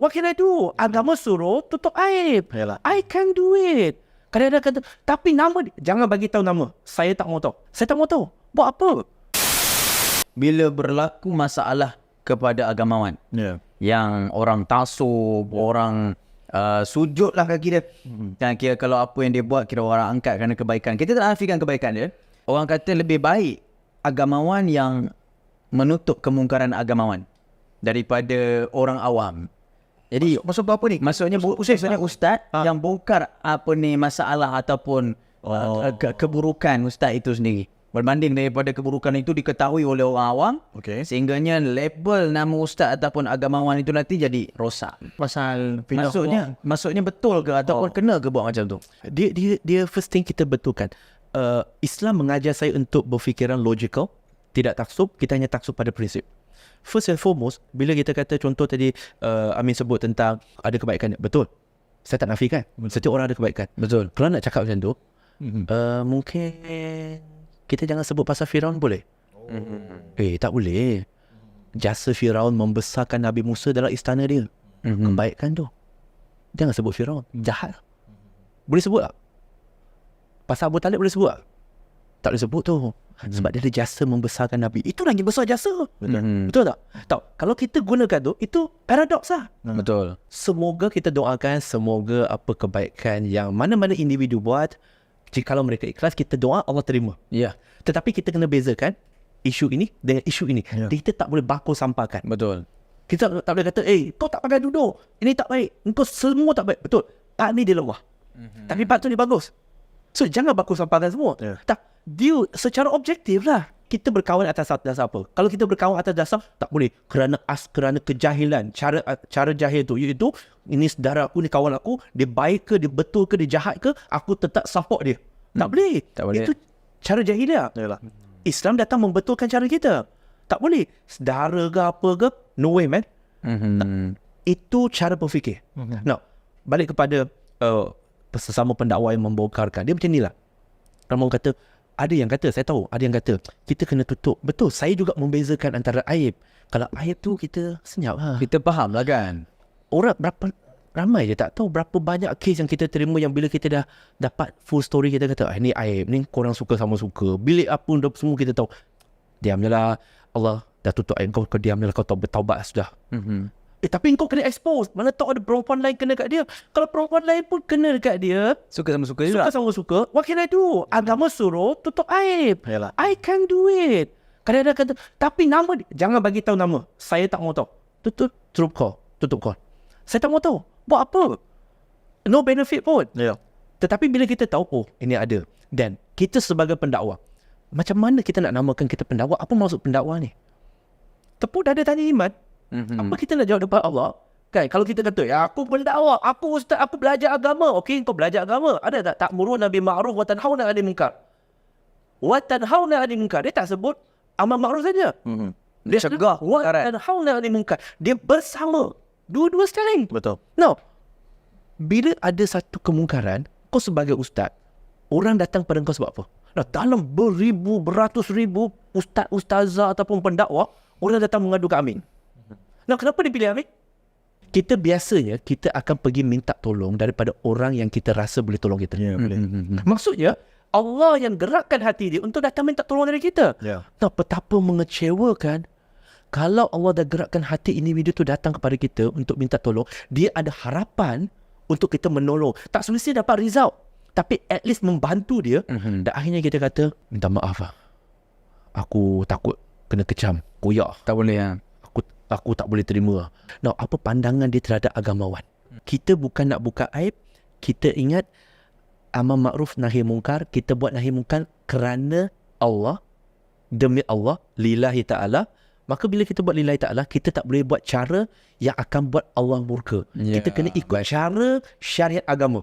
What can I do? Agama suruh tutup aib. Yalah. I can do it. Kadang-kadang kata, tapi nama jangan bagi tahu nama. Saya tak mau tahu. Saya tak mau tahu. Buat apa? Bila berlaku masalah kepada agamawan, yang orang tasub, orang sujud lah kaki dia. Dan kira kalau apa yang dia buat, kira orang angkat kerana kebaikan. Kita tak nafikan kebaikan dia. Orang kata lebih baik agamawan yang menutup kemungkaran agamawan daripada orang awam. Jadi Maksud apa ni? maksudnya ustaz yang bongkar apa ni masalah ataupun keburukan ustaz itu sendiri. Berbanding daripada keburukan itu diketahui oleh orang awam, sehingganya label nama ustaz ataupun agamawan itu nanti jadi rosak. Pasal Maksudnya betul ke ataupun kena ke buat macam tu? Dia first thing kita betulkan. Islam mengajar saya untuk berfikiran logical, tidak taksub, kita hanya taksub pada prinsip. First and foremost, bila kita kata contoh tadi Amin sebut tentang ada kebaikan, betul. Saya tak nafikan. Setiap orang ada kebaikan. Betul. Kalau nak cakap macam tu, mungkin kita jangan sebut pasal Firaun boleh? Tak boleh. Jasa Firaun membesarkan Nabi Musa dalam istana dia. Kebaikan tu. Jangan sebut Firaun. Jahat. Boleh sebut tak? Pasal Abu Talib boleh sebut tak? Tak boleh sebut tu. Sebab dia ada jasa membesarkan Nabi. Itu lagi besar jasa. Betul tak? Tak. Kalau kita gunakan tu, itu paradoks lah. Betul. Semoga kita doakan, semoga apa kebaikan yang mana-mana individu buat, jikalau mereka ikhlas, kita doa Allah terima. Ya. Tetapi kita kena bezakan isu ini dengan isu ini. Kita tak boleh bakul sampahkan. Betul. Kita tak boleh kata, kau tak pakai duduk, ini tak baik, engkau semua tak baik. Betul. Part ni dia lemah. Tapi part tu dia bagus. So jangan bakul sampahkan semua. Tak. Dia secara objektif lah. Kita berkawan atas dasar apa? Kalau kita berkawan atas dasar, tak boleh. Kerana kejahilan. Cara jahil tu, iaitu ini saudara aku, ni kawan aku, dia baik ke, dia betul ke, dia jahat ke, aku tetap support dia. Tak boleh. Tak boleh. Itu cara jahiliah. Islam datang membetulkan cara kita. Tak boleh. Saudara ke apa ke, no way man. Itu cara berfikir. Now, balik kepada sesama pendakwa yang membongkarkan. Dia macam ni lah. Orang kata, ada yang kata, saya tahu, ada yang kata, kita kena tutup. Betul, saya juga membezakan antara aib. Kalau aib tu kita senyap lah. Kita faham lah kan. Orang ramai je tak tahu berapa banyak kes yang kita terima yang bila kita dah dapat full story, kita kata, ni aib, ni korang suka sama suka. Bilik apa semua kita tahu. Diam je lah. Allah dah tutup aib kau diam je lah, kau bertaubat sudah. Tapi kau kena expose. Mana tahu ada perempuan lain kena kat dia. Kalau perempuan lain pun kena dekat dia, Suka sama suka juga. suka sama suka, what can I do? Agama suruh tutup aib. Yalah. I can do it. Kadang-kadang kata, tapi nama jangan bagi tahu nama. Saya tak mau tahu. Tutup call. Saya tak mau tahu. Buat apa? No benefit pun. Tetapi bila kita tahu, ini ada. Dan kita sebagai pendakwa, macam mana kita nak namakan kita pendakwa? Apa maksud pendakwa ni? Tepuk dada tanya iman. Apa kita nak jawab depan Allah? Kan, kalau kita kata, aku pendakwa, aku ustaz, aku belajar agama. Okey, kau belajar agama. Ada tak ta'muruna bil ma'ruf wa tanhauna 'anil munkar? Wa tanhauna 'anil munkar. Dia tak sebut amal ma'ruf saja. Dia cegah wa perkara. tanhauna 'anil munkar. Dia bersama. Dua-dua sekali. Betul. Now, bila ada satu kemungkaran, kau sebagai ustaz, orang datang pada kau sebab apa? Nah, dalam beratus ribu ustazah ataupun pendakwa, orang datang mengadu ke Amin. Nah, kenapa dia pilih Amin? Kita biasanya, kita akan pergi minta tolong daripada orang yang kita rasa boleh tolong kita. Maksudnya, Allah yang gerakkan hati dia untuk datang minta tolong dari kita. Nah, betapa mengecewakan kalau Allah dah gerakkan hati individu tu datang kepada kita untuk minta tolong, dia ada harapan untuk kita menolong. Tak semestinya dapat result, tapi at least membantu dia. Dan akhirnya kita kata, minta maaf lah, aku takut kena kecam, koyak. Tak boleh lah. Aku tak boleh terima. Now, apa pandangan dia terhadap agamawan? Kita bukan nak buka aib. Kita ingat amar ma'ruf nahi mungkar. Kita buat nahi mungkar kerana Allah, demi Allah, lillahi ta'ala. Maka bila kita buat lillahi ta'ala, kita tak boleh buat cara yang akan buat Allah murka. Kita kena ikut cara syariat agama.